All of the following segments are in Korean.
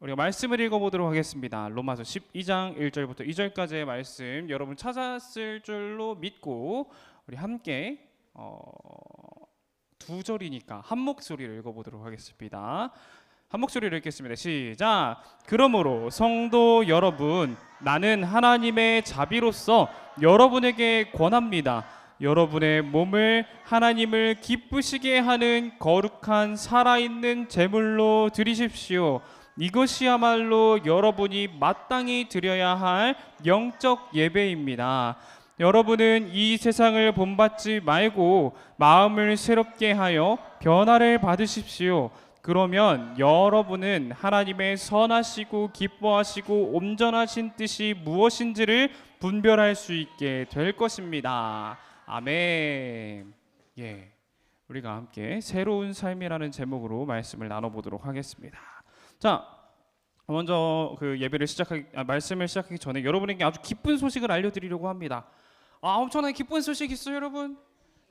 우리가 말씀을 읽어보도록 하겠습니다. 로마서 12장 1절부터 2절까지의 말씀 여러분 찾았을 줄로 믿고 우리 함께 두 절이니까 한 목소리를 읽어보도록 하겠습니다. 한 목소리를 읽겠습니다. 시작. 그러므로 성도 여러분, 나는 하나님의 자비로서 여러분에게 권합니다. 여러분의 몸을 하나님을 기쁘시게 하는 거룩한 살아있는 제물로 드리십시오. 이것이야말로 여러분이 마땅히 드려야 할 영적 예배입니다. 여러분은 이 세상을 본받지 말고 마음을 새롭게 하여 변화를 받으십시오. 그러면 여러분은 하나님의 선하시고 기뻐하시고 온전하신 뜻이 무엇인지를 분별할 수 있게 될 것입니다. 아멘. 우리가 함께 새로운 삶이라는 제목으로 말씀을 나눠보도록 하겠습니다. 자, 먼저 그 예배를 말씀을 시작하기 전에 여러분에게 아주 기쁜 소식을 알려드리려고 합니다. 엄청나게 기쁜 소식 있어요, 여러분.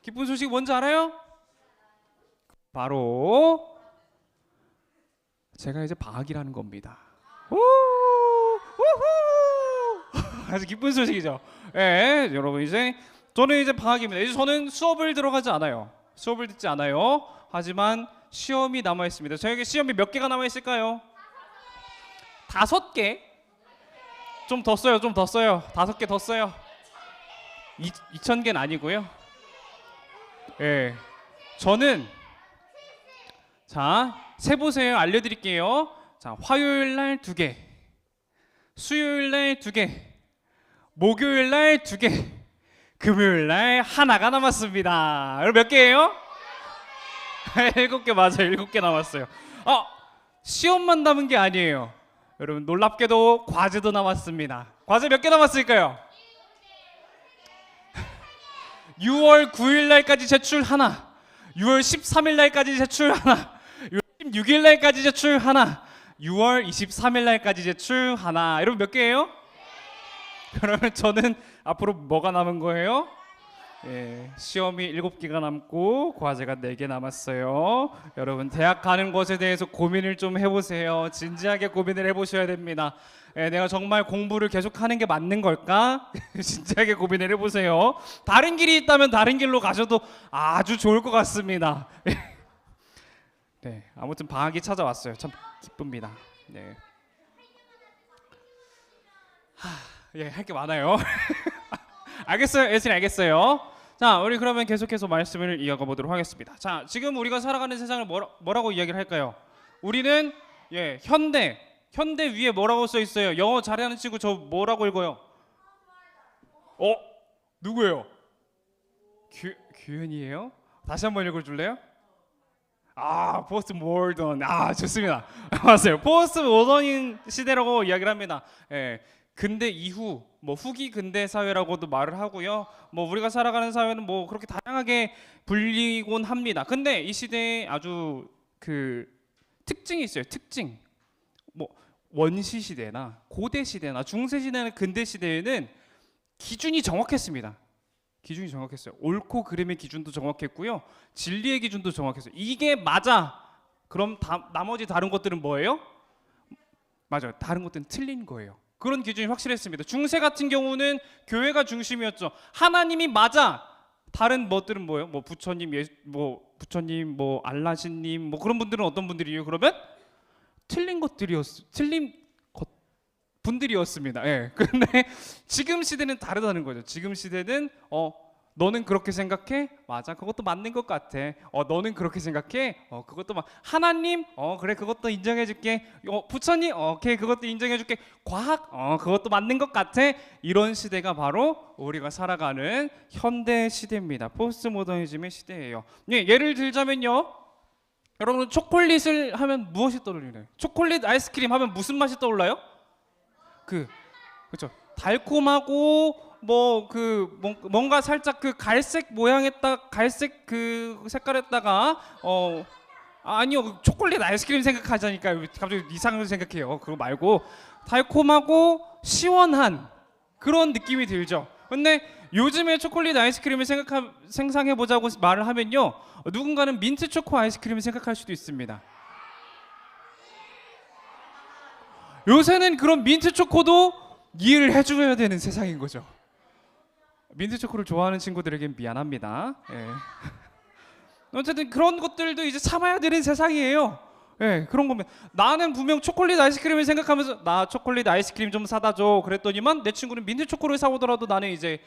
기쁜 소식 뭔지 알아요? 바로 제가 이제 방학이라는 겁니다. 아주 기쁜 소식이죠. 여러분 저는 이제 방학입니다. 이제 저는 수업을 들어가지 않아요. 수업을 듣지 않아요. 하지만 시험이 남아 있습니다. 저에게 시험이 몇 개가 남아 있을까요? 5개? 좀 더 써요. 5개 더 써요. 2,000개는 아니고요. 저는 자, 세보세요. 알려드릴게요. 자, 화요일 날 2개, 수요일 날 2개, 목요일 날 2개, 금요일 날 하나가 남았습니다. 여러분 몇 개예요? 7개 맞아요. 7개 남았어요. 시험만 남은 게 아니에요. 여러분 놀랍게도 과제도 남았습니다. 과제 몇 개 남았을까요? 6월 9일 날까지 제출 하나, 6월 13일 날까지 제출 하나, 6월 16일 날까지 제출 하나, 6월 23일 날까지 제출 하나. 여러분 몇 개예요? 그러면 저는 앞으로 뭐가 남은 거예요? 시험이 7개가 남고 과제가 4개 남았어요. 여러분 대학 가는 것에 대해서 고민을 좀 해보세요. 진지하게 고민을 해보셔야 됩니다. 내가 정말 공부를 계속하는 게 맞는 걸까? 진지하게 고민을 해보세요. 다른 길이 있다면 다른 길로 가셔도 아주 좋을 것 같습니다. 아무튼 방학이 찾아왔어요. 참 기쁩니다. 할 게 많아요. 알겠어요. 예수님 알겠어요. 자, 우리 그러면 계속해서 말씀을 이어가 보도록 하겠습니다. 자, 지금 우리가 살아가는 세상을 뭐라고 이야기를 할까요? 우리는 현대 위에 뭐라고 써 있어요? 영어 잘하는 친구 저 뭐라고 읽어요? 누구예요? 규현이에요? 다시 한번 읽어줄래요? 포스트 모던. 좋습니다. 맞아요. 포스트 모던 시대라고 이야기를 합니다. 근대 이후 후기 근대 사회라고도 말을 하고요. 우리가 살아가는 사회는 그렇게 다양하게 불리곤 합니다. 근데 이 시대에 아주 특징이 있어요. 특징. 원시 시대나 고대 시대나 중세 시대나 근대 시대에는 기준이 정확했습니다. 기준이 정확했어요. 옳고 그름의 기준도 정확했고요. 진리의 기준도 정확했어요. 이게 맞아. 그럼 나머지 다른 것들은 뭐예요? 맞아요. 다른 것들은 틀린 거예요. 그런 기준이 확실했습니다. 중세 같은 경우는 교회가 중심이었죠. 하나님이 맞아. 다른 것들은 뭐예요? 부처님, 부처님, 알라신님, 그런 분들은 어떤 분들이에요? 그러면 틀린 분들이었습니다. 근데 지금 시대는 다르다는 거죠. 지금 시대는 너는 그렇게 생각해? 맞아. 그것도 맞는 것 같아. 너는 그렇게 생각해? 그것도 하나님? 그래. 그것도 인정해줄게. 부처님? 오케이. 그것도 인정해줄게. 과학? 그것도 맞는 것 같아. 이런 시대가 바로 우리가 살아가는 현대 시대입니다. 포스트 모더니즘의 시대예요. 예를 들자면요. 여러분 초콜릿을 하면 무엇이 떠올리나요? 초콜릿 아이스크림 하면 무슨 맛이 떠올라요? 그렇죠. 달콤하고 뭔가 살짝 갈색 모양에다 갈색 색깔에다가 아니요 초콜릿 아이스크림 생각하자니까 갑자기 이상한 생각해요. 그거 말고 달콤하고 시원한 그런 느낌이 들죠. 근데 요즘에 초콜릿 아이스크림을 상상해보자고 말을 하면요, 누군가는 민트 초코 아이스크림을 생각할 수도 있습니다. 요새는 그런 민트 초코도 이해를 해줘야 되는 세상인 거죠. 민트 초코를 좋아하는 친구들에겐 미안합니다. 예. 어쨌든 그런 것들도 이제 참아야 되는 세상이에요. 예, 그런 거면 나는 분명 초콜릿 아이스크림을 생각하면서 나 초콜릿 아이스크림 좀 사다 줘 그랬더니만 내 친구는 민트 초코를 사오더라도 나는 이제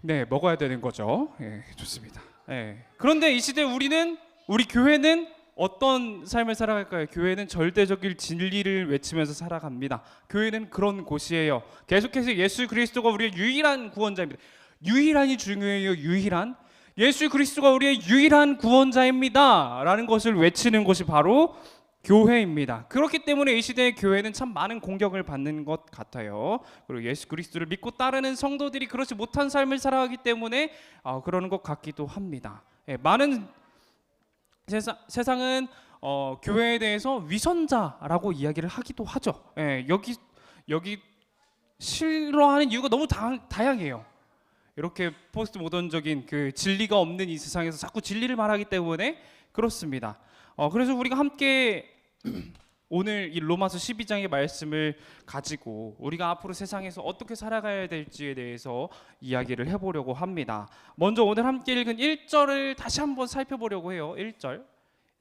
네 먹어야 되는 거죠. 예, 좋습니다. 예. 그런데 이 시대 우리 교회는 어떤 삶을 살아갈까요? 교회는 절대적인 진리를 외치면서 살아갑니다. 교회는 그런 곳이에요. 계속해서 예수 그리스도가 우리의 유일한 구원자입니다. 유일한이 중요해요. 유일한. 예수 그리스도가 우리의 유일한 구원자입니다 라는 것을 외치는 곳이 바로 교회입니다. 그렇기 때문에 이 시대의 교회는 참 많은 공격을 받는 것 같아요. 그리고 예수 그리스도를 믿고 따르는 성도들이 그렇지 못한 삶을 살아가기 때문에 그러는 것 같기도 합니다. 예, 많은 세상은 교회에 대해서 위선자라고 이야기를 하기도 하죠. 예, 여기 싫어하는 이유가 너무 다양해요. 이렇게 포스트 모던적인 그 진리가 없는 이 세상에서 자꾸 진리를 말하기 때문에 그렇습니다. 그래서 우리가 함께 오늘 이 로마서 12장의 말씀을 가지고 우리가 앞으로 세상에서 어떻게 살아가야 될지에 대해서 이야기를 해보려고 합니다. 먼저 오늘 함께 읽은 1절을 다시 한번 살펴보려고 해요.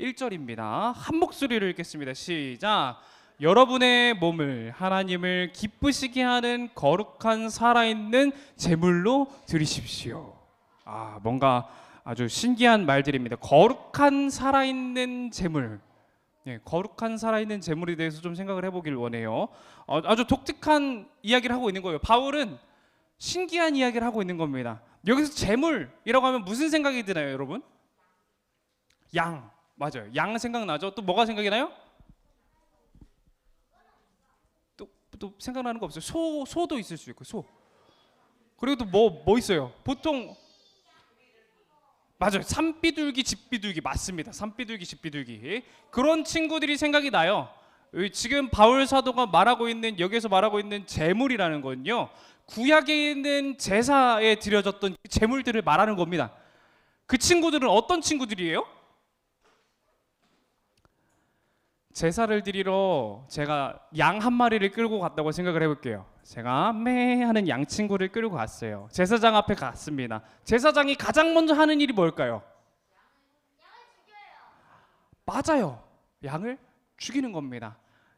1절입니다. 한 목소리로 읽겠습니다. 시작. 여러분의 몸을 하나님을 기쁘시게 하는 거룩한 살아있는 제물로 드리십시오. 뭔가 아주 신기한 말들입니다. 거룩한 살아있는 제물. 예, 거룩한 살아있는 제물에 대해서 좀 생각을 해보길 원해요. 아주 독특한 이야기를 하고 있는 거예요. 바울은 신기한 이야기를 하고 있는 겁니다. 여기서 제물이라고 하면 무슨 생각이 드나요, 여러분? 양, 맞아요. 양 생각나죠? 또 뭐가 생각이 나요? 또 생각나는 거 없어요? 소도 있을 수 있고 소. 그리고 또 뭐 있어요? 보통 맞아요. 산비둘기, 집비둘기 맞습니다. 산비둘기, 집비둘기 그런 친구들이 생각이 나요. 지금 바울 사도가 여기서 말하고 있는 제물이라는 건요. 구약에 있는 제사에 드려졌던 제물들을 말하는 겁니다. 그 친구들은 어떤 친구들이에요? 제사를 드리러 제가 양 한 마리를 끌고 갔다고 생각을 해볼게요. 제가 매 하는 양 친구를 끌고 갔어요. 제사장 앞에 갔습니다. 제사장이 가장 먼저 하는 일이 뭘까요? 맞아요. 양을 죽이는 겁니다.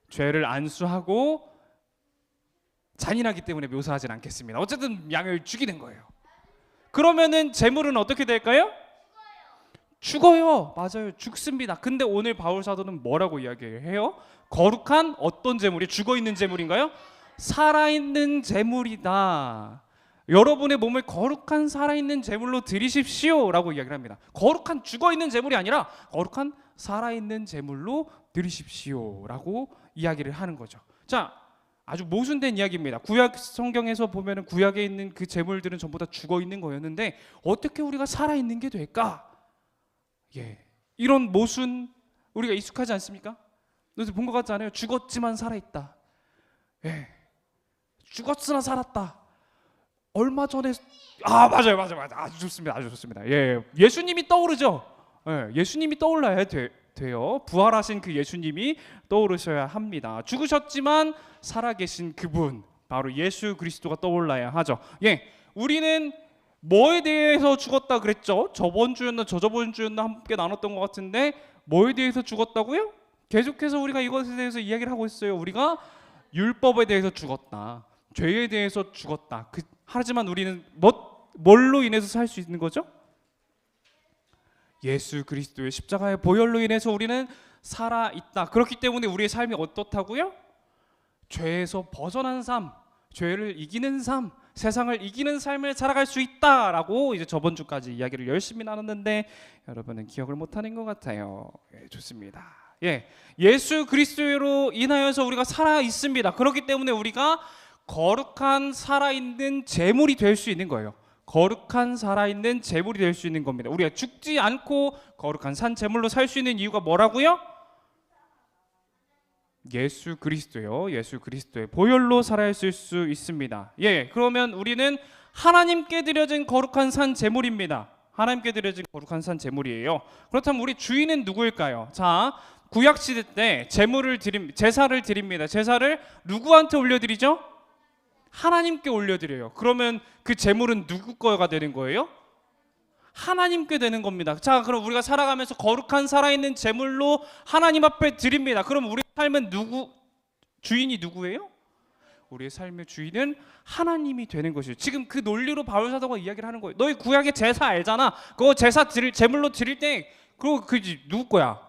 죄를 안수하고 잔인하기 때문에 묘사하진 않겠습니다. 어쨌든 양을 죽이는 거예요. 그러면은 제물은 어떻게 될까요? 죽어요. 맞아요. 죽습니다. 근데 오늘 바울 사도는 뭐라고 이야기해요? 거룩한 어떤 제물이 죽어있는 제물인가요? 살아있는 제물이다. 여러분의 몸을 거룩한 살아있는 제물로 드리십시오 라고 이야기를 합니다. 거룩한 죽어있는 제물이 아니라 거룩한 살아있는 제물로 드리십시오 라고 이야기를 하는 거죠. 자, 아주 모순된 이야기입니다. 구약 성경에서 보면 구약에 있는 그 제물들은 전부 다 죽어있는 거였는데 어떻게 우리가 살아있는 게 될까? 예, 이런 모순 우리가 익숙하지 않습니까? 너도 본 것 같지 않아요? 죽었지만 살아있다. 예, 죽었으나 살았다. 얼마 전에 맞아요. 아주 좋습니다. 예, 예수님이 떠오르죠. 예, 예수님이 떠올라야 돼요. 부활하신 그 예수님이 떠오르셔야 합니다. 죽으셨지만 살아계신 그분 바로 예수 그리스도가 떠올라야 하죠. 예, 우리는 뭐에 대해서 죽었다 그랬죠? 저번 주였나 함께 나눴던 것 같은데 뭐에 대해서 죽었다고요? 계속해서 우리가 이것에 대해서 이야기를 하고 있어요. 우리가 율법에 대해서 죽었다. 죄에 대해서 죽었다. 하지만 우리는 뭘로 인해서 살 수 있는 거죠? 예수 그리스도의 십자가의 보혈로 인해서 우리는 살아있다. 그렇기 때문에 우리의 삶이 어떻다고요? 죄에서 벗어난 삶, 죄를 이기는 삶, 세상을 이기는 삶을 살아갈 수 있다라고 이제 저번 주까지 이야기를 열심히 나눴는데 여러분은 기억을 못하는 것 같아요. 예, 좋습니다. 예, 예수 그리스도로 인하여서 우리가 살아 있습니다. 그렇기 때문에 우리가 거룩한 살아있는 제물이 될 수 있는 거예요. 거룩한 살아있는 제물이 될 수 있는 겁니다. 우리가 죽지 않고 거룩한 산 제물로 살 수 있는 이유가 뭐라고요? 예수 그리스도요. 예수 그리스도의 보혈로 살아있을 수 있습니다. 예, 그러면 우리는 하나님께 드려진 거룩한 산 제물입니다. 하나님께 드려진 거룩한 산 제물이에요. 그렇다면 우리 주인은 누구일까요? 자, 구약 시대 때 제사를 드립니다. 제사를 누구한테 올려드리죠? 하나님께 올려드려요. 그러면 그 제물은 누구 거가 되는 거예요? 하나님께 되는 겁니다. 자, 그럼 우리가 살아가면서 거룩한 살아있는 제물로 하나님 앞에 드립니다. 그럼 우리 삶은 주인이 누구예요? 우리의 삶의 주인은 하나님이 되는 것이죠. 지금 그 논리로 바울 사도가 이야기를 하는 거예요. 너희 구약의 제사 알잖아. 그거 제물로 드릴 때 그거 누구 거야?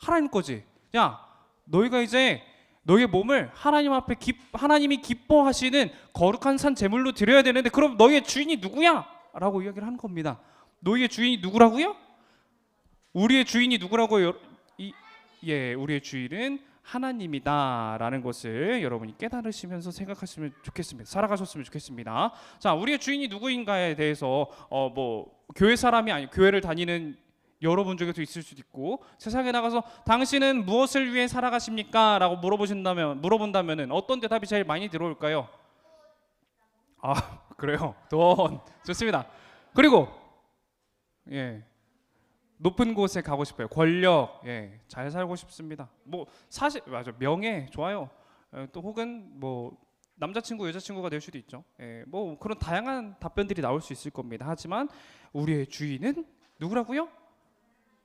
하나님 거지. 야, 너희가 이제 너희의 몸을 하나님 앞에 하나님이 기뻐하시는 거룩한 산 제물로 드려야 되는데 그럼 너희의 주인이 누구야? 라고 이야기를 하는 겁니다. 너희의 주인이 누구라고요? 우리의 주인이 누구라고요? 우리의 주인은 하나님이다라는 것을 여러분이 깨달으시면서 생각하시면 좋겠습니다. 살아가셨으면 좋겠습니다. 자, 우리의 주인이 누구인가에 대해서 교회 사람이 아니 교회를 다니는 여러분 중에도 있을 수도 있고 세상에 나가서 당신은 무엇을 위해 살아가십니까? 라고 물어본다면은 어떤 대답이 제일 많이 들어올까요? 아, 그래요. 돈. 좋습니다. 그리고 높은 곳에 가고 싶어요. 권력, 잘 살고 싶습니다. 사실 맞아, 명예 좋아요. 또 혹은 남자친구, 여자친구가 될 수도 있죠. 그런 다양한 답변들이 나올 수 있을 겁니다. 하지만 우리의 주인은 누구라고요?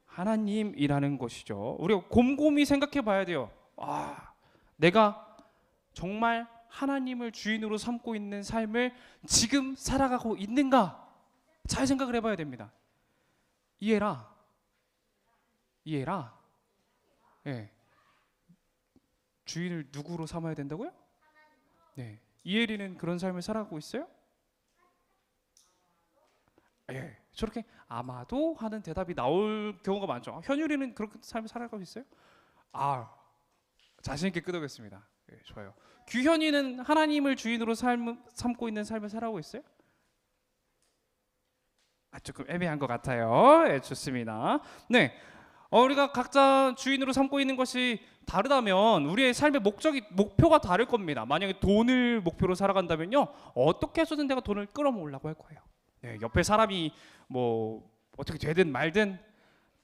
하나님이라는 것이죠. 우리가 곰곰이 생각해봐야 돼요. 내가 정말 하나님을 주인으로 삼고 있는 삶을 지금 살아가고 있는가? 잘 생각을 해봐야 됩니다. 이해라. 주인을 누구로 삼아야 된다고요? 이혜리는 그런 삶을 살아가고 있어요? 저렇게 아마도 하는 대답이 나올 경우가 많죠. 현율이는 그렇게 삶을 살아가고 있어요? 자신 있게 끄덕였습니다. 좋아요. 규현이는 하나님을 주인으로 삼고 있는 삶을 살아가고 있어요? 조금 애매한 것 같아요. 좋습니다. 우리가 각자 주인으로 삼고 있는 것이 다르다면 우리의 삶의 목표가 다를 겁니다. 만약에 돈을 목표로 살아간다면요, 어떻게 해서든 내가 돈을 끌어모으려고 할 거예요. 옆에 사람이 어떻게 되든 말든,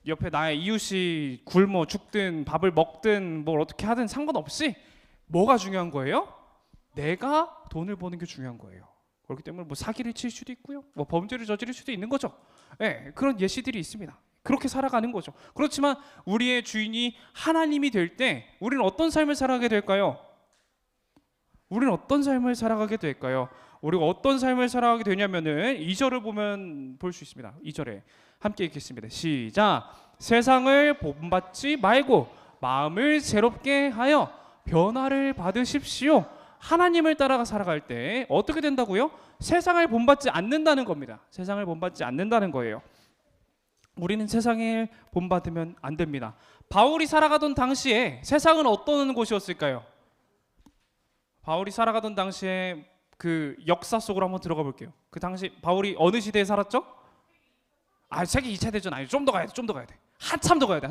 옆에 나의 이웃이 굶어 죽든 밥을 먹든 뭘 어떻게 하든 상관없이 뭐가 중요한 거예요? 내가 돈을 버는 게 중요한 거예요. 그렇기 때문에 사기를 칠 수도 있고요, 범죄를 저지를 수도 있는 거죠. 그런 예시들이 있습니다. 그렇게 살아가는 거죠. 그렇지만 우리의 주인이 하나님이 될 때 우리는 어떤 삶을 살아가게 될까요? 우리가 어떤 삶을 살아가게 되냐면은 2절을 보면 볼 수 있습니다. 2절에 함께 읽겠습니다. 시작. 세상을 본받지 말고 마음을 새롭게 하여 변화를 받으십시오. 하나님을 따라가 살아갈 때 어떻게 된다고요? 세상을 본받지 않는다는 겁니다. 세상을 본받지 않는다는 거예요. 우리는 세상을 본받으면 안 됩니다. 바울이 살아가던 당시에 세상은 어떤 곳이었을까요? 바울이 살아가던 당시에 그 역사 속으로 한번 들어가 볼게요. 그 당시 바울이 어느 시대에 살았죠? 세계 2차 대전 아니죠. 좀 더 가야 돼. 한참 더 가야 돼.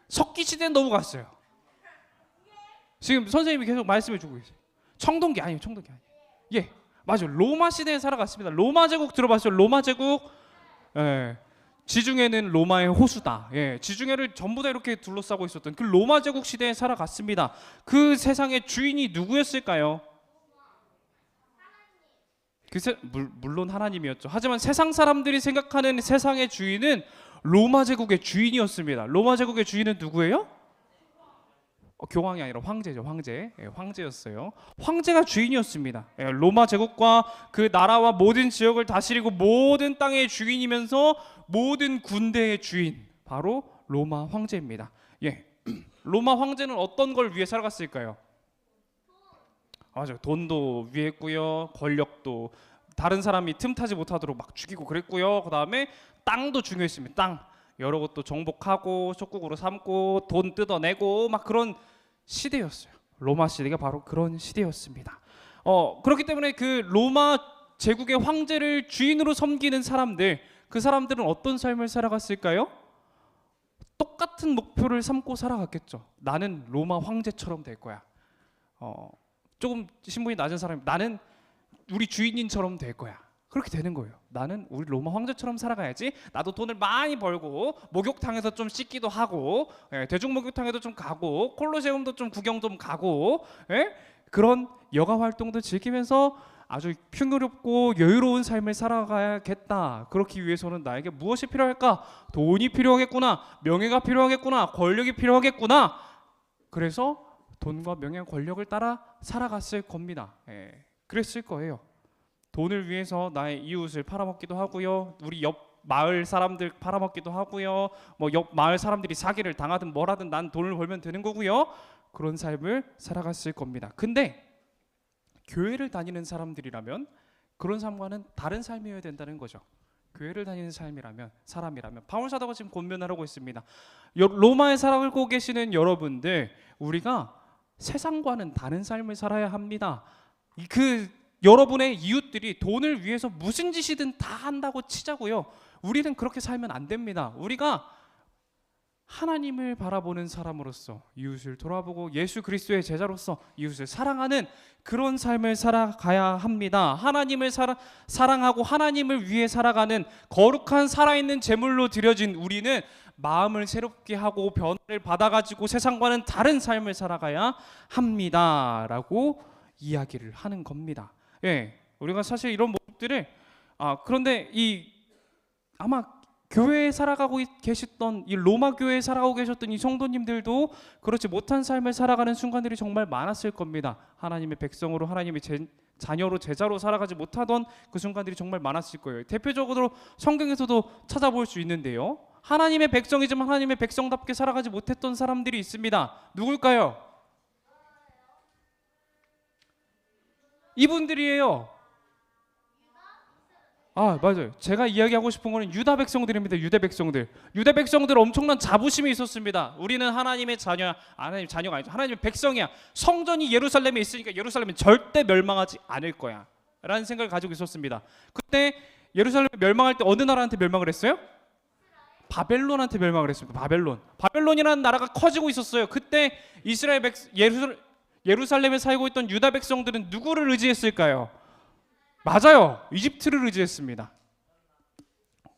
석기 시대는 넘어갔어요. 지금 선생님이 계속 말씀해 주고 계세요. 청동기 아니에요. 맞아요. 로마 시대에 살아갔습니다. 로마 제국 들어봤어요? 로마 제국. 지중해는 로마의 호수다. 지중해를 전부 다 이렇게 둘러싸고 있었던 그 로마 제국 시대에 살아갔습니다. 그 세상의 주인이 누구였을까요? 물론 하나님이었죠. 하지만 세상 사람들이 생각하는 세상의 주인은 로마 제국의 주인이었습니다. 로마 제국의 주인은 누구예요? 교황이 아니라 황제죠. 황제였어요. 황제가 주인이었습니다. 로마 제국과 그 나라와 모든 지역을 다스리고 모든 땅의 주인이면서 모든 군대의 주인, 바로 로마 황제입니다. 로마 황제는 어떤 걸 위해 살아갔을까요? 맞아요. 돈도 위했고요, 권력도, 다른 사람이 틈타지 못하도록 막 죽이고 그랬고요. 그 다음에 땅도 중요했습니다. 땅 여러 곳도 정복하고 속국으로 삼고 돈 뜯어내고 막 그런 시대였어요. 로마 시대가 바로 그런 시대였습니다. 그렇기 때문에 그 로마 제국의 황제를 주인으로 섬기는 사람들, 그 사람들은 어떤 삶을 살아갔을까요? 똑같은 목표를 삼고 살아갔겠죠. 나는 로마 황제처럼 될 거야. 조금 신분이 낮은 사람이 나는 우리 주인님처럼 될 거야. 그렇게 되는 거예요. 나는 우리 로마 황제처럼 살아가야지. 나도 돈을 많이 벌고 목욕탕에서 좀 씻기도 하고, 대중 목욕탕에도 좀 가고, 콜로세움도 좀 구경 좀 가고, 그런 여가 활동도 즐기면서 아주 풍요롭고 여유로운 삶을 살아가야겠다. 그렇기 위해서는 나에게 무엇이 필요할까? 돈이 필요하겠구나. 명예가 필요하겠구나. 권력이 필요하겠구나. 그래서 돈과 명예, 권력을 따라 살아갔을 겁니다. 그랬을 거예요. 돈을 위해서 나의 이웃을 팔아먹기도 하고요. 우리 옆 마을 사람들 팔아먹기도 하고요. 뭐 옆 마을 사람들이 사기를 당하든 뭐라든 난 돈을 벌면 되는 거고요. 그런 삶을 살아갔을 겁니다. 근데 교회를 다니는 사람들이라면 그런 삶과는 다른 삶이어야 된다는 거죠. 교회를 다니는 사람이라면 바울 사도가 지금 권면하고 있습니다. 로마에 살고 계시는 여러분들, 우리가 세상과는 다른 삶을 살아야 합니다. 여러분의 이웃들이 돈을 위해서 무슨 짓이든 다 한다고 치자고요. 우리는 그렇게 살면 안 됩니다. 우리가 하나님을 바라보는 사람으로서 이웃을 돌아보고 예수 그리스도의 제자로서 이웃을 사랑하는 그런 삶을 살아가야 합니다. 하나님을 사랑하고 하나님을 위해 살아가는 거룩한 살아있는 제물로 드려진 우리는 마음을 새롭게 하고 변화를 받아가지고 세상과는 다른 삶을 살아가야 합니다라고 이야기를 하는 겁니다. 우리가 사실 이런 모습들을 그런데 아마 교회에 살아가고 계셨던 이 로마 교회에 살아가고 계셨던 이 성도님들도 그렇지 못한 삶을 살아가는 순간들이 정말 많았을 겁니다. 하나님의 백성으로 하나님의 자녀로 제자로 살아가지 못하던 그 순간들이 정말 많았을 거예요. 대표적으로 성경에서도 찾아볼 수 있는데요. 하나님의 백성이지만 하나님의 백성답게 살아가지 못했던 사람들이 있습니다. 누굴까요? 이분들이에요. 맞아요. 제가 이야기하고 싶은 거는 유다 백성들입니다. 유다 백성들 엄청난 자부심이 있었습니다. 우리는 하나님의 자녀야. 하나님 자녀가 아니죠. 하나님의 백성이야. 성전이 예루살렘에 있으니까 예루살렘은 절대 멸망하지 않을 거야 라는 생각을 가지고 있었습니다. 그때 예루살렘이 멸망할 때 어느 나라한테 멸망을 했어요? 바벨론한테 멸망을 했습니다. 바벨론이라는 나라가 커지고 있었어요. 그때 예루살렘에 살고 있던 유다 백성들은 누구를 의지했을까요? 맞아요. 이집트를 의지했습니다.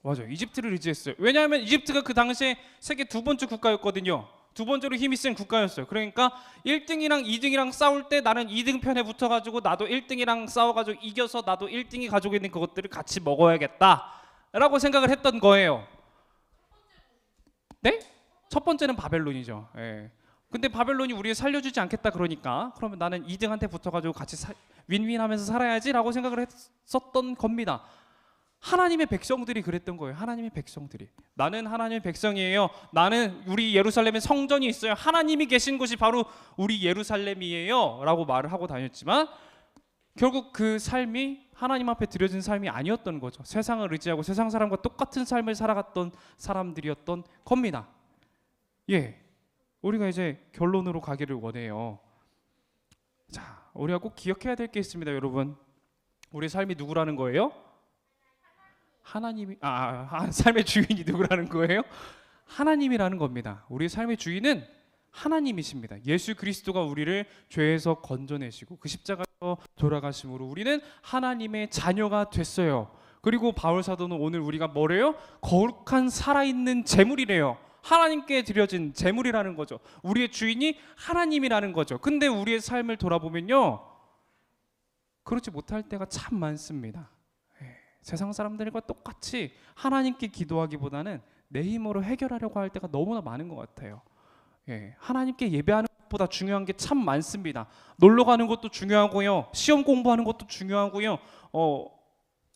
맞아요. 이집트를 의지했어요. 왜냐하면 이집트가 그 당시에 세계 두 번째 국가였거든요. 두 번째로 힘이 센 국가였어요. 그러니까 1등이랑 2등이랑 싸울 때 나는 2등 편에 붙어가지고 나도 1등이랑 싸워가지고 이겨서 나도 1등이 가지고 있는 그것들을 같이 먹어야겠다라고 생각을 했던 거예요. 네? 첫 번째는 바벨론이죠. 근데 바벨론이 우리를 살려주지 않겠다 그러니까 그러면 나는 2등한테 붙어가지고 같이 윈윈하면서 살아야지라고 생각을 했었던 겁니다. 하나님의 백성들이 그랬던 거예요. 하나님의 백성들이 나는 하나님의 백성이에요. 나는 우리 예루살렘에 성전이 있어요. 하나님이 계신 곳이 바로 우리 예루살렘이에요 라고 말을 하고 다녔지만 결국 그 삶이 하나님 앞에 드려진 삶이 아니었던 거죠. 세상을 의지하고 세상 사람과 똑같은 삶을 살아갔던 사람들이었던 겁니다. 우리가 이제 결론으로 가기를 원해요. 자, 우리가 꼭 기억해야 될 게 있습니다, 여러분. 우리 삶이 누구라는 거예요? 하나님이 삶의 주인이 누구라는 거예요? 하나님이라는 겁니다. 우리 삶의 주인은 하나님이십니다. 예수 그리스도가 우리를 죄에서 건져내시고 그 십자가에서 돌아가심으로 우리는 하나님의 자녀가 됐어요. 그리고 바울 사도는 오늘 우리가 뭐래요? 거룩한 살아있는 제물이래요. 하나님께 드려진 제물이라는 거죠. 우리의 주인이 하나님이라는 거죠. 근데 우리의 삶을 돌아보면요, 그렇지 못할 때가 참 많습니다. 세상 사람들과 똑같이 하나님께 기도하기보다는 내 힘으로 해결하려고 할 때가 너무나 많은 것 같아요. 하나님께 예배하는 것보다 중요한 게 참 많습니다. 놀러 가는 것도 중요하고요, 시험 공부하는 것도 중요하고요,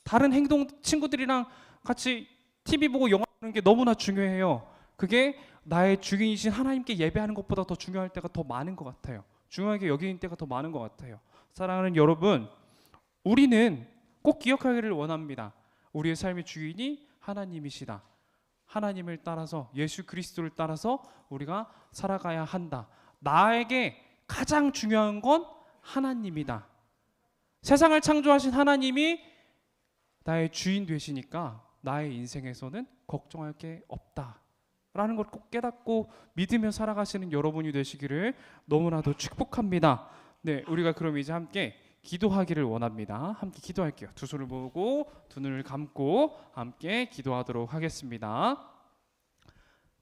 다른 행동, 친구들이랑 같이 TV 보고 영화 보는 게 너무나 중요해요. 그게 나의 주인이신 하나님께 예배하는 것보다 더 중요할 때가 더 많은 것 같아요. 중요하게 여기는 때가 더 많은 것 같아요. 사랑하는 여러분, 우리는 꼭 기억하기를 원합니다. 우리의 삶의 주인이 하나님이시다. 하나님을 따라서, 예수 그리스도를 따라서 우리가 살아가야 한다. 나에게 가장 중요한 건 하나님이다. 세상을 창조하신 하나님이 나의 주인 되시니까 나의 인생에서는 걱정할 게 없다 라는 걸 꼭 깨닫고 믿으며 살아가시는 여러분이 되시기를 너무나도 축복합니다. 네, 우리가 그럼 이제 함께 기도하기를 원합니다. 함께 기도할게요. 두 손을 모으고 두 눈을 감고 함께 기도하도록 하겠습니다.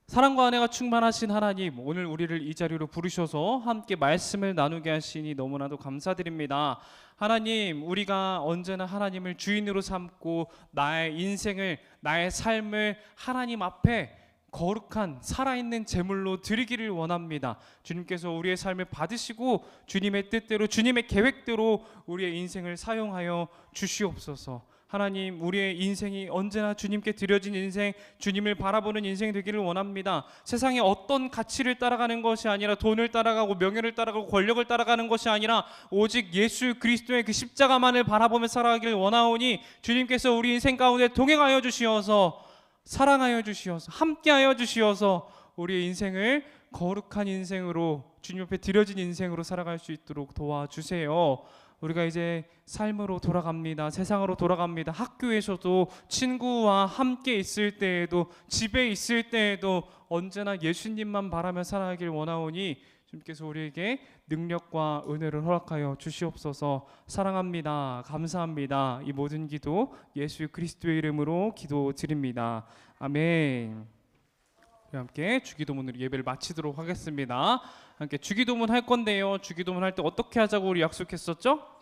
사랑과 은혜가 충만하신 하나님, 오늘 우리를 이 자리로 부르셔서 함께 말씀을 나누게 하시니 너무나도 감사드립니다. 하나님, 우리가 언제나 하나님을 주인으로 삼고 나의 인생을, 나의 삶을 하나님 앞에 거룩한 살아있는 제물로 드리기를 원합니다. 주님께서 우리의 삶을 받으시고 주님의 뜻대로, 주님의 계획대로 우리의 인생을 사용하여 주시옵소서. 하나님, 우리의 인생이 언제나 주님께 드려진 인생, 주님을 바라보는 인생이 되기를 원합니다. 세상의 어떤 가치를 따라가는 것이 아니라, 돈을 따라가고 명예를 따라가고 권력을 따라가는 것이 아니라 오직 예수 그리스도의 그 십자가만을 바라보며 살아가기를 원하오니 주님께서 우리 인생 가운데 동행하여 주시어서, 사랑하여 주시어서, 함께하여 주시어서 우리의 인생을 거룩한 인생으로, 주님 앞에 드려진 인생으로 살아갈 수 있도록 도와주세요. 우리가 이제 삶으로 돌아갑니다. 세상으로 돌아갑니다. 학교에서도 친구와 함께 있을 때에도, 집에 있을 때에도 언제나 예수님만 바라며 살아가길 원하오니 주님께서 우리에게 능력과 은혜를 허락하여 주시옵소서. 사랑합니다. 감사합니다. 이 모든 기도 예수 그리스도의 이름으로 기도드립니다. 아멘. 우리 함께 주기도문으로 예배를 마치도록 하겠습니다. 함께 주기도문 할 건데요. 주기도문 할 때 어떻게 하자고 우리 약속했었죠?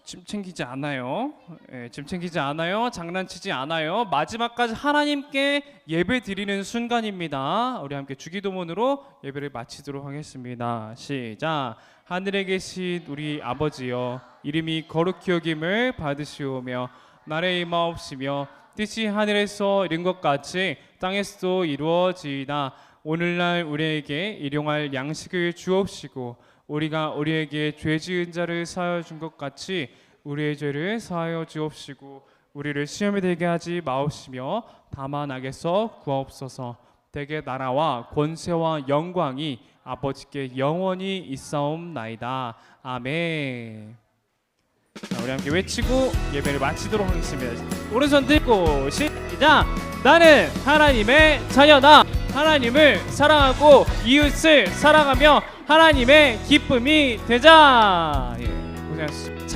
짐 챙기지 않아요. 짐 챙기지 않아요. 장난치지 않아요. 마지막까지 하나님께 예배 드리는 순간입니다. 우리 함께 주기도문으로 예배를 마치도록 하겠습니다. 시작. 하늘에 계신 우리 아버지여, 이름이 거룩히 여김을 받으시오며 나라의 임하옵시며 뜻이 하늘에서 이룬 것 같이 땅에서도 이루어지이다. 오늘날 우리에게 일용할 양식을 주옵시고 우리가 우리에게 죄 지은 자를 사하여 준 것 같이 우리의 죄를 사하여 주옵시고 우리를 시험에 들게 하지 마옵시며 다만 악에서 구하옵소서. 대개 나라와 권세와 영광이 아버지께 영원히 있사옵나이다. 아멘. 자, 우리 함께 외치고 예배를 마치도록 하겠습니다. 오른손 들고 시작. 나는 하나님의 자녀다. 하나님을 사랑하고 이웃을 사랑하며 하나님의 기쁨이 되자. 고생하셨습니다.